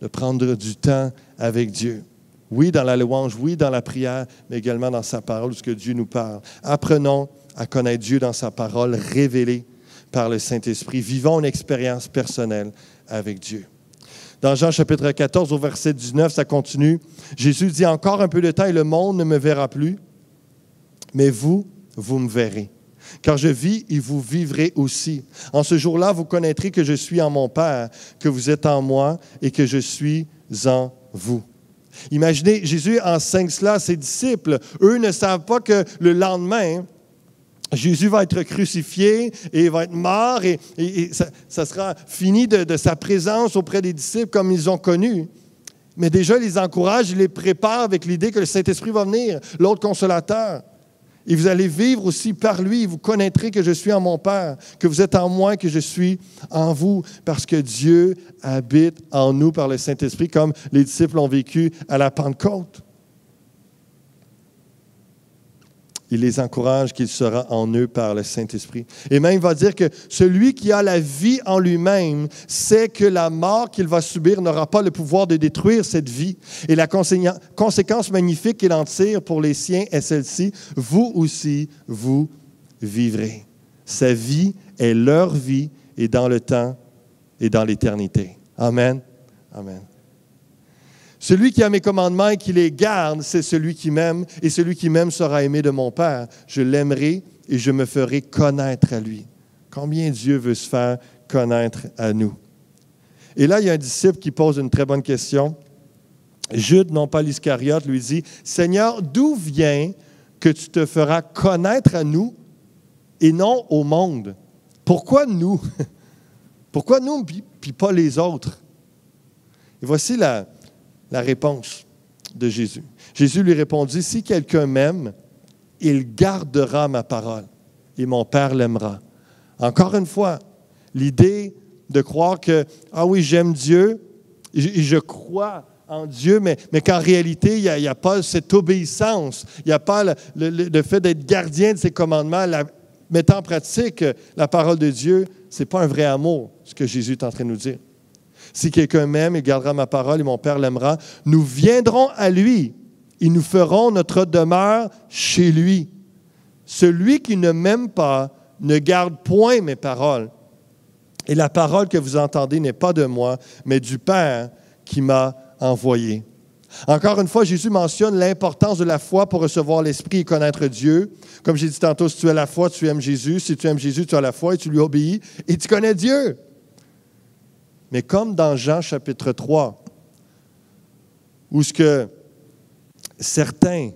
de prendre du temps avec Dieu. Oui, dans la louange, oui, dans la prière, mais également dans sa parole, ce que Dieu nous parle. Apprenons à connaître Dieu dans sa parole révélée par le Saint-Esprit. Vivons une expérience personnelle avec Dieu. Dans Jean chapitre 14, au verset 19, ça continue. Jésus dit, « Encore un peu de temps et le monde ne me verra plus, mais vous me verrez. Car je vis et vous vivrez aussi. En ce jour-là, vous connaîtrez que je suis en mon Père, que vous êtes en moi et que je suis en vous. » Imaginez, Jésus enseigne cela à ses disciples. Eux ne savent pas que le lendemain, Jésus va être crucifié et va être mort et ça sera fini de sa présence auprès des disciples comme ils ont connu. Mais déjà, il les encourage, il les prépare avec l'idée que le Saint-Esprit va venir, l'autre consolateur. Et vous allez vivre aussi par lui, vous connaîtrez que je suis en mon Père, que vous êtes en moi, que je suis en vous, parce que Dieu habite en nous par le Saint-Esprit, comme les disciples l'ont vécu à la Pentecôte. Il les encourage qu'il sera en eux par le Saint-Esprit. Et même, il va dire que celui qui a la vie en lui-même sait que la mort qu'il va subir n'aura pas le pouvoir de détruire cette vie. Et la conséquence magnifique qu'il en tire pour les siens est celle-ci. Vous aussi, vous vivrez. Sa vie est leur vie et dans le temps et dans l'éternité. Amen. Amen. Celui qui a mes commandements et qui les garde, c'est celui qui m'aime, et celui qui m'aime sera aimé de mon Père. Je l'aimerai et je me ferai connaître à lui. Combien Dieu veut se faire connaître à nous? Et là, il y a un disciple qui pose une très bonne question. Jude, non pas l'Iscariote, lui dit, « Seigneur, d'où vient que tu te feras connaître à nous et non au monde? Pourquoi nous? Pourquoi nous puis pas les autres? » Et voici la réponse de Jésus. Jésus lui répondit, « Si quelqu'un m'aime, il gardera ma parole et mon Père l'aimera. » Encore une fois, l'idée de croire que, ah oui, j'aime Dieu, je crois en Dieu, mais qu'en réalité, il n'y a pas cette obéissance, il n'y a pas le fait d'être gardien de ses commandements, mettant en pratique la parole de Dieu, ce n'est pas un vrai amour, ce que Jésus est en train de nous dire. Si quelqu'un m'aime, il gardera ma parole et mon Père l'aimera. Nous viendrons à lui et nous ferons notre demeure chez lui. Celui qui ne m'aime pas ne garde point mes paroles. Et la parole que vous entendez n'est pas de moi, mais du Père qui m'a envoyé. Encore une fois, Jésus mentionne l'importance de la foi pour recevoir l'Esprit et connaître Dieu. Comme j'ai dit tantôt, si tu as la foi, tu aimes Jésus. Si tu aimes Jésus, tu as la foi et tu lui obéis et tu connais Dieu. Mais comme dans Jean chapitre 3, où ce que certains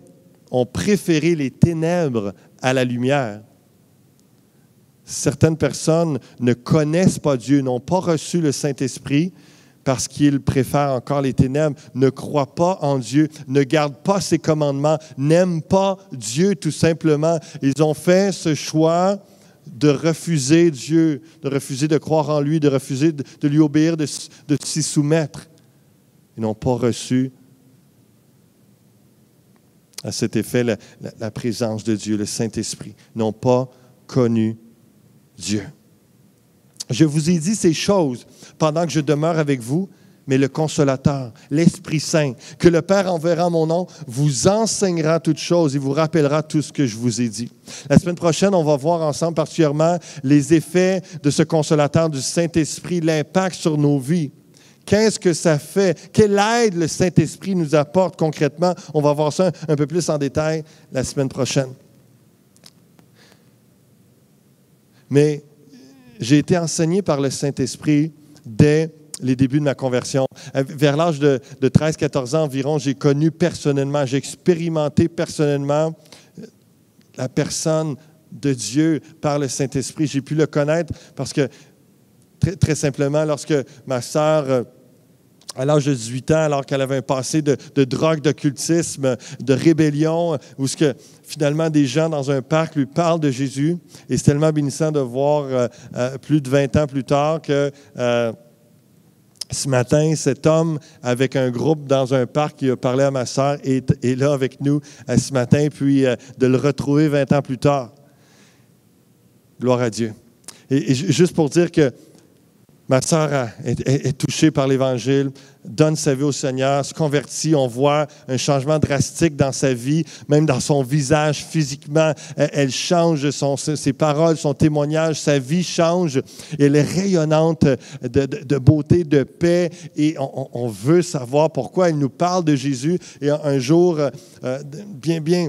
ont préféré les ténèbres à la lumière, certaines personnes ne connaissent pas Dieu, n'ont pas reçu le Saint-Esprit parce qu'ils préfèrent encore les ténèbres, ne croient pas en Dieu, ne gardent pas ses commandements, n'aiment pas Dieu tout simplement. Ils ont fait ce choix de refuser Dieu, de refuser de croire en lui, de refuser de lui obéir, de s'y soumettre. Ils n'ont pas reçu à cet effet la présence de Dieu, le Saint-Esprit. Ils n'ont pas connu Dieu. Je vous ai dit ces choses pendant que je demeure avec vous, mais le Consolateur, l'Esprit Saint, que le Père enverra en mon nom, vous enseignera toutes choses et vous rappellera tout ce que je vous ai dit. La semaine prochaine, on va voir ensemble particulièrement les effets de ce Consolateur du Saint-Esprit, l'impact sur nos vies. Qu'est-ce que ça fait? Quelle aide le Saint-Esprit nous apporte concrètement? On va voir ça un peu plus en détail la semaine prochaine. Mais j'ai été enseigné par le Saint-Esprit dès les débuts de ma conversion. Vers l'âge de 13-14 ans environ, j'ai connu personnellement, j'ai expérimenté personnellement la personne de Dieu par le Saint-Esprit. J'ai pu le connaître parce que, très simplement, lorsque ma sœur, à l'âge de 18 ans, alors qu'elle avait un passé de drogue, d'occultisme, de rébellion, où ce que finalement des gens dans un parc lui parlent de Jésus, et c'est tellement bénissant de voir plus de 20 ans plus tard que ce matin, cet homme avec un groupe dans un parc qui a parlé à ma sœur est là avec nous ce matin, puis de le retrouver 20 ans plus tard. Gloire à Dieu. Et juste pour dire que ma sœur est touchée par l'Évangile, donne sa vie au Seigneur, se convertit. On voit un changement drastique dans sa vie, même dans son visage physiquement. Elle change ses paroles, son témoignage, sa vie change. Elle est rayonnante de beauté, de paix. Et on veut savoir pourquoi elle nous parle de Jésus. Et un jour, bien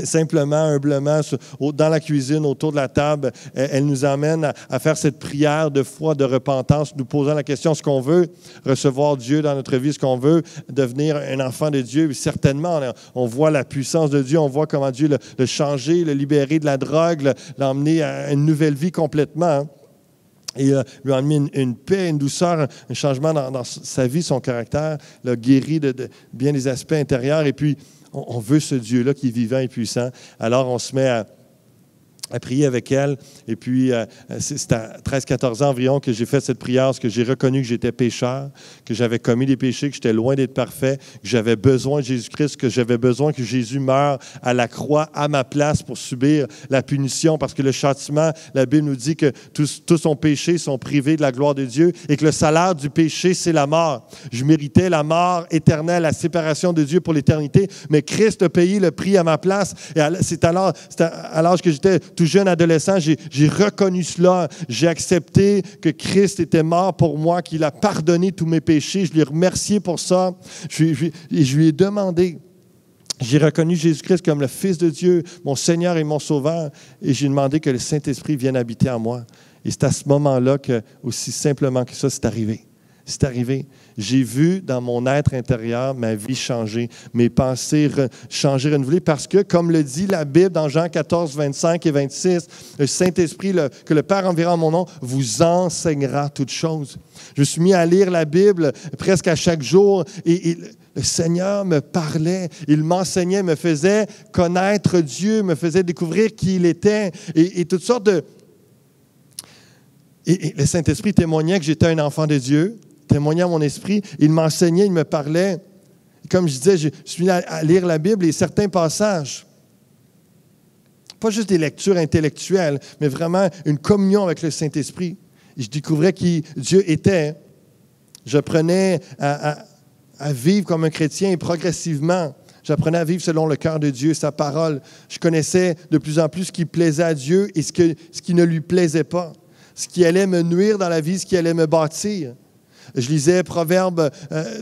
simplement, humblement, dans la cuisine, autour de la table, elle nous amène à faire cette prière de foi, de repentance, nous posant la question, est-ce qu'on veut recevoir Dieu dans notre vie? Est-ce qu'on veut devenir un enfant de Dieu? Certainement, on voit la puissance de Dieu, on voit comment Dieu l'a changé, l'a libéré de la drogue, l'a emmené à une nouvelle vie complètement. Et lui a mis une paix, une douceur, un changement dans sa vie, son caractère, l'a guéri de bien des aspects intérieurs. Et puis, on veut ce Dieu-là qui est vivant et puissant. Alors, on se met à prier avec elle. Et puis, c'est à 13-14 ans environ que j'ai fait cette prière, parce que j'ai reconnu que j'étais pécheur, que j'avais commis des péchés, que j'étais loin d'être parfait, que j'avais besoin de Jésus-Christ, que j'avais besoin que Jésus meure à la croix à ma place pour subir la punition, parce que le châtiment, la Bible nous dit que tous ont péché, sont privés de la gloire de Dieu, et que le salaire du péché, c'est la mort. Je méritais la mort éternelle, la séparation de Dieu pour l'éternité, mais Christ a payé le prix à ma place. Et c'est à l'âge que j'étais tout jeune adolescent, j'ai reconnu cela. J'ai accepté que Christ était mort pour moi, qu'il a pardonné tous mes péchés. Je lui ai remercié pour ça. Je lui ai demandé. J'ai reconnu Jésus-Christ comme le Fils de Dieu, mon Seigneur et mon Sauveur. Et j'ai demandé que le Saint-Esprit vienne habiter en moi. Et c'est à ce moment-là que, aussi simplement que ça, c'est arrivé. C'est arrivé. J'ai vu dans mon être intérieur ma vie changer, mes pensées changer, renouvelées, parce que, comme le dit la Bible dans Jean 14, 25 et 26, le Saint-Esprit que le Père enverra en mon nom vous enseignera toutes choses. Je me suis mis à lire la Bible presque à chaque jour et le Seigneur me parlait, il m'enseignait, me faisait connaître Dieu, me faisait découvrir qui il était et toutes sortes de... Et le Saint-Esprit témoignait que j'étais un enfant de Dieu, témoignait à mon esprit, il m'enseignait, il me parlait. Et comme je disais, je suis venu à lire la Bible et certains passages, pas juste des lectures intellectuelles, mais vraiment une communion avec le Saint-Esprit. Et je découvrais qui Dieu était. J'apprenais à vivre comme un chrétien et progressivement, j'apprenais à vivre selon le cœur de Dieu, sa parole. Je connaissais de plus en plus ce qui plaisait à Dieu et ce qui ne lui plaisait pas, ce qui allait me nuire dans la vie, ce qui allait me bâtir. Je lisais Proverbes,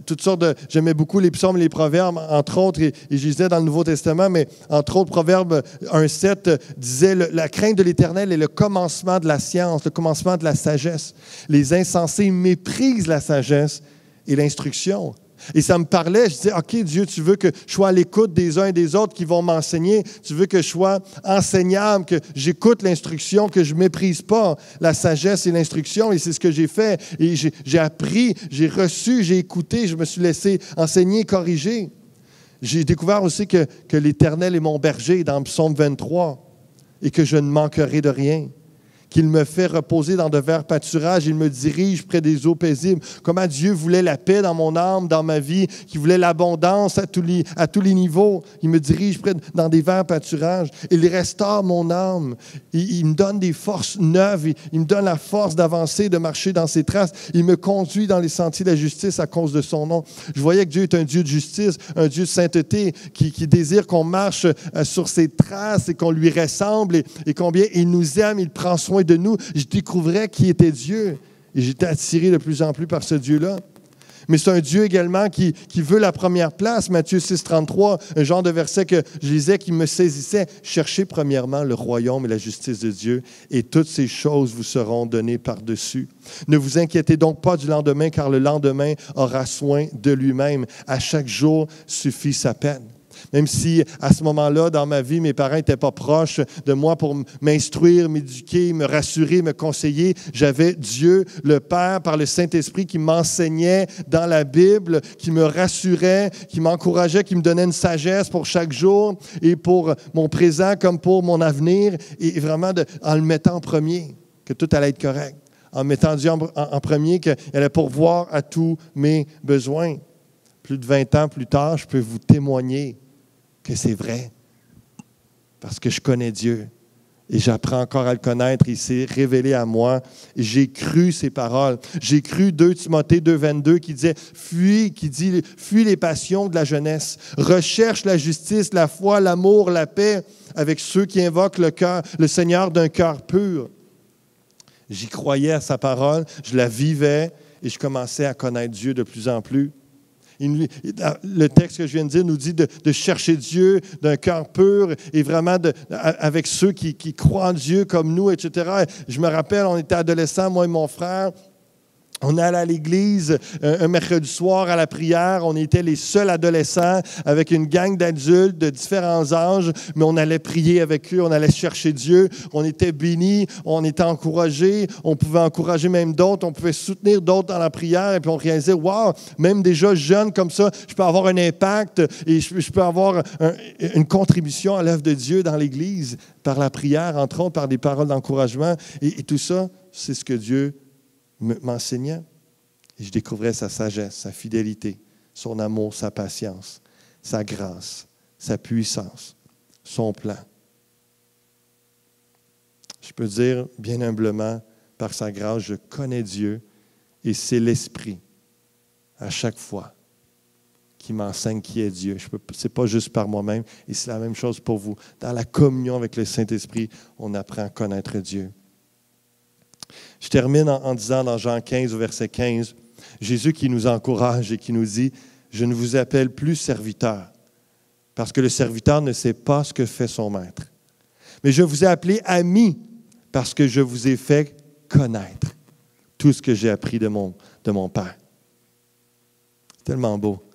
toutes sortes de... J'aimais beaucoup les psaumes et les proverbes, entre autres, et je lisais dans le Nouveau Testament, mais entre autres, Proverbes 1,7 disait « La crainte de l'Éternel est le commencement de la science, le commencement de la sagesse. Les insensés méprisent la sagesse et l'instruction. » Et ça me parlait, je disais, OK, Dieu, tu veux que je sois à l'écoute des uns et des autres qui vont m'enseigner. Tu veux que je sois enseignable, que j'écoute l'instruction, que je ne méprise pas la sagesse et l'instruction. Et c'est ce que j'ai fait. Et j'ai appris, j'ai reçu, j'ai écouté, je me suis laissé enseigner, corriger. J'ai découvert aussi que l'Éternel est mon berger dans le psaume 23 et que je ne manquerai de rien. Qu'il me fait reposer dans de verts pâturages, il me dirige près des eaux paisibles. Comment Dieu voulait la paix dans mon âme, dans ma vie, qu'il voulait l'abondance à tous les niveaux. Il me dirige dans des verts pâturages. Il restaure mon âme. Il me donne des forces neuves. Il me donne la force d'avancer, de marcher dans ses traces. Il me conduit dans les sentiers de la justice à cause de son nom. Je voyais que Dieu est un Dieu de justice, un Dieu de sainteté, qui désire qu'on marche sur ses traces et qu'on lui ressemble et combien il nous aime, il prend soin de nous. Je découvrais qui était Dieu et j'étais attiré de plus en plus par ce Dieu-là. Mais c'est un Dieu également qui veut la première place. Matthieu 6, 33, un genre de verset que je lisais qui me saisissait. Cherchez premièrement le royaume et la justice de Dieu et toutes ces choses vous seront données par-dessus. Ne vous inquiétez donc pas du lendemain, car le lendemain aura soin de lui-même. À chaque jour suffit sa peine. Même si, à ce moment-là, dans ma vie, mes parents n'étaient pas proches de moi pour m'instruire, m'éduquer, me rassurer, me conseiller, j'avais Dieu, le Père, par le Saint-Esprit, qui m'enseignait dans la Bible, qui me rassurait, qui m'encourageait, qui me donnait une sagesse pour chaque jour et pour mon présent comme pour mon avenir, et vraiment en le mettant en premier, que tout allait être correct, en mettant Dieu en premier, qu'il allait pourvoir à tous mes besoins. Plus de 20 ans plus tard, je peux vous témoigner que c'est vrai, parce que je connais Dieu et j'apprends encore à le connaître. Il s'est révélé à moi et j'ai cru ses paroles. J'ai cru 2 Timothée 2,22 qui disait « Fuis les passions de la jeunesse, recherche la justice, la foi, l'amour, la paix avec ceux qui invoquent le Seigneur d'un cœur pur. » J'y croyais à sa parole, je la vivais et je commençais à connaître Dieu de plus en plus. Le texte que je viens de dire nous dit de chercher Dieu d'un cœur pur et vraiment avec ceux qui croient en Dieu comme nous, etc. Je me rappelle, on était adolescents, moi et mon frère. On allait à l'église un mercredi soir à la prière. On était les seuls adolescents avec une gang d'adultes de différents âges, mais on allait prier avec eux, on allait chercher Dieu. On était bénis, on était encouragés. On pouvait encourager même d'autres, on pouvait soutenir d'autres dans la prière. Et puis on réalisait, wow, même déjà jeune comme ça, je peux avoir un impact et je peux avoir une contribution à l'œuvre de Dieu dans l'église par la prière, entre autres, par des paroles d'encouragement. Et tout ça, c'est ce que Dieu m'enseignait. Et je découvrais sa sagesse, sa fidélité, son amour, sa patience, sa grâce, sa puissance, son plan. Je peux dire bien humblement, par sa grâce, je connais Dieu et c'est l'Esprit à chaque fois qui m'enseigne qui est Dieu. Ce n'est pas juste par moi-même et c'est la même chose pour vous. Dans la communion avec le Saint-Esprit, on apprend à connaître Dieu. Je termine en disant dans Jean 15, au verset 15, Jésus qui nous encourage et qui nous dit, « Je ne vous appelle plus serviteur, parce que le serviteur ne sait pas ce que fait son maître. Mais je vous ai appelé ami, parce que je vous ai fait connaître tout ce que j'ai appris de mon Père. » Tellement beau.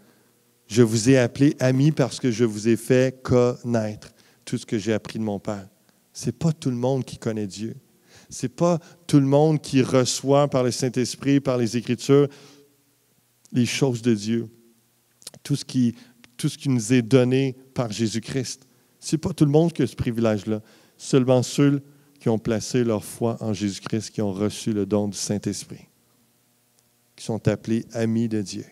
Je vous ai appelé ami parce que je vous ai fait connaître tout ce que j'ai appris de mon Père. Ce n'est pas tout le monde qui connaît Dieu. Ce n'est pas tout le monde qui reçoit par le Saint-Esprit, par les Écritures, les choses de Dieu. Tout ce qui nous est donné par Jésus-Christ. Ce n'est pas tout le monde qui a ce privilège-là. Seulement ceux qui ont placé leur foi en Jésus-Christ, qui ont reçu le don du Saint-Esprit, qui sont appelés amis de Dieu.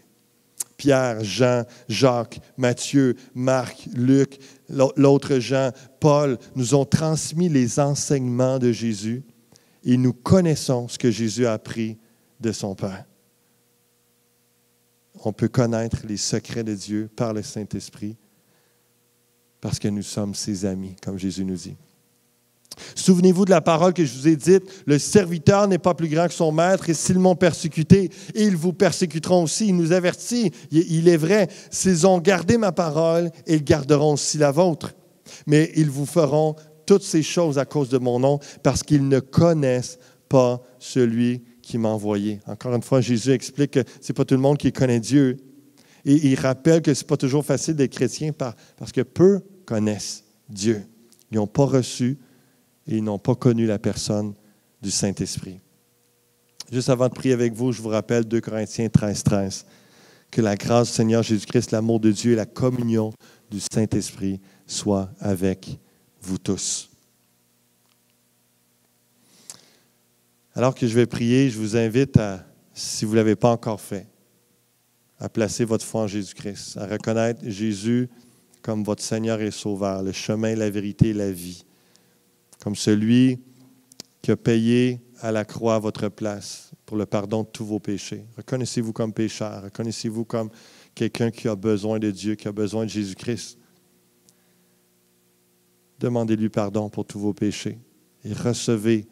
Pierre, Jean, Jacques, Matthieu, Marc, Luc, l'autre Jean, Paul, nous ont transmis les enseignements de Jésus et nous connaissons ce que Jésus a appris de son Père. On peut connaître les secrets de Dieu par le Saint-Esprit parce que nous sommes ses amis, comme Jésus nous dit. Souvenez-vous de la parole que je vous ai dite, le serviteur n'est pas plus grand que son maître et s'ils m'ont persécuté, ils vous persécuteront aussi. Il nous avertit, il est vrai, s'ils ont gardé ma parole, ils garderont aussi la vôtre. Mais ils vous feront toutes ces choses à cause de mon nom parce qu'ils ne connaissent pas celui qui m'a envoyé. Encore une fois, Jésus explique que ce n'est pas tout le monde qui connaît Dieu. Et il rappelle que ce n'est pas toujours facile d'être chrétien parce que peu connaissent Dieu. Ils n'ont pas reçu et ils n'ont pas connu la personne du Saint-Esprit. Juste avant de prier avec vous, je vous rappelle 2 Corinthiens 13, 13, que la grâce du Seigneur Jésus-Christ, l'amour de Dieu et la communion du Saint-Esprit soient avec vous tous. Alors que je vais prier, je vous invite à, si vous ne l'avez pas encore fait, à placer votre foi en Jésus-Christ, à reconnaître Jésus comme votre Seigneur et Sauveur, le chemin, la vérité et la vie, comme celui qui a payé à la croix à votre place pour le pardon de tous vos péchés. Reconnaissez-vous comme pécheur, reconnaissez-vous comme quelqu'un qui a besoin de Dieu, qui a besoin de Jésus-Christ. Demandez-lui pardon pour tous vos péchés et recevez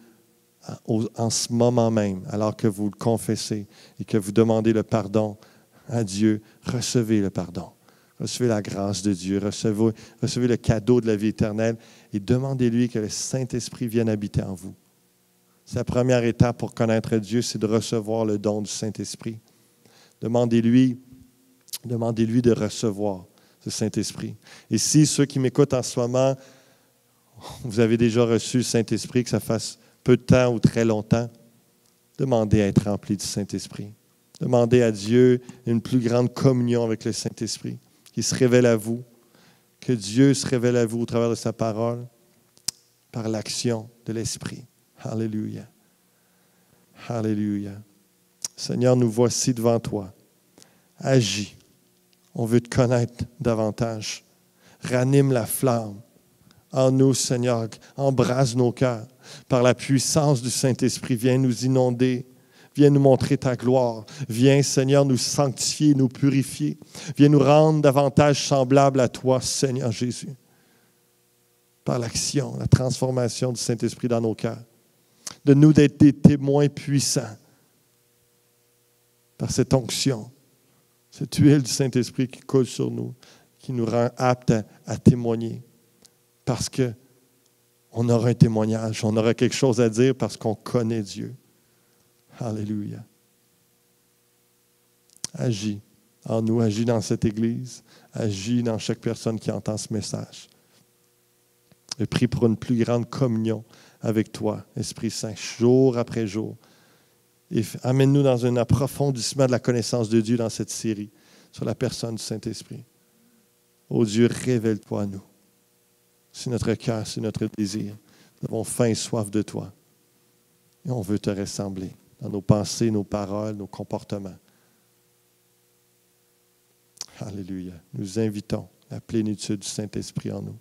en ce moment même, alors que vous le confessez et que vous demandez le pardon à Dieu, recevez le pardon. Recevez la grâce de Dieu, recevez le cadeau de la vie éternelle et demandez-lui que le Saint-Esprit vienne habiter en vous. C'est la première étape pour connaître Dieu, c'est de recevoir le don du Saint-Esprit. Demandez-lui de recevoir ce Saint-Esprit. Et si ceux qui m'écoutent en ce moment, vous avez déjà reçu le Saint-Esprit, que ça fasse peu de temps ou très longtemps, demandez à être rempli du Saint-Esprit. Demandez à Dieu une plus grande communion avec le Saint-Esprit, qu'il se révèle à vous, que Dieu se révèle à vous au travers de sa parole, par l'action de l'Esprit. Alléluia. Alléluia. Seigneur, nous voici devant toi. Agis. On veut te connaître davantage. Ranime la flamme en nous, Seigneur. Embrase nos cœurs. Par la puissance du Saint-Esprit, viens nous inonder. Viens nous montrer ta gloire. Viens, Seigneur, nous sanctifier, nous purifier. Viens nous rendre davantage semblables à toi, Seigneur Jésus. Par l'action, la transformation du Saint-Esprit dans nos cœurs. De nous d'être des témoins puissants. Par cette onction, cette huile du Saint-Esprit qui coule sur nous, qui nous rend aptes à témoigner. Parce qu'on aura un témoignage, on aura quelque chose à dire parce qu'on connaît Dieu. Alléluia. Agis en nous, agis dans cette Église, agis dans chaque personne qui entend ce message. Je prie pour une plus grande communion avec toi, Esprit Saint, jour après jour. Et amène-nous dans un approfondissement de la connaissance de Dieu dans cette série sur la personne du Saint-Esprit. Ô Dieu, révèle-toi à nous. C'est notre cœur, c'est notre désir. Nous avons faim et soif de toi. Et on veut te ressembler dans nos pensées, nos paroles, nos comportements. Alléluia. Nous invitons la plénitude du Saint-Esprit en nous,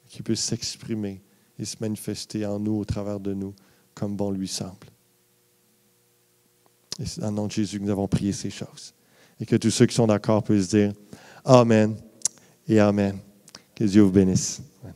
qui peut s'exprimer et se manifester en nous, au travers de nous, comme bon lui semble. Et c'est dans le nom de Jésus que nous avons prié ces choses. Et que tous ceux qui sont d'accord puissent dire Amen et Amen. Que Dieu vous bénisse. Amen.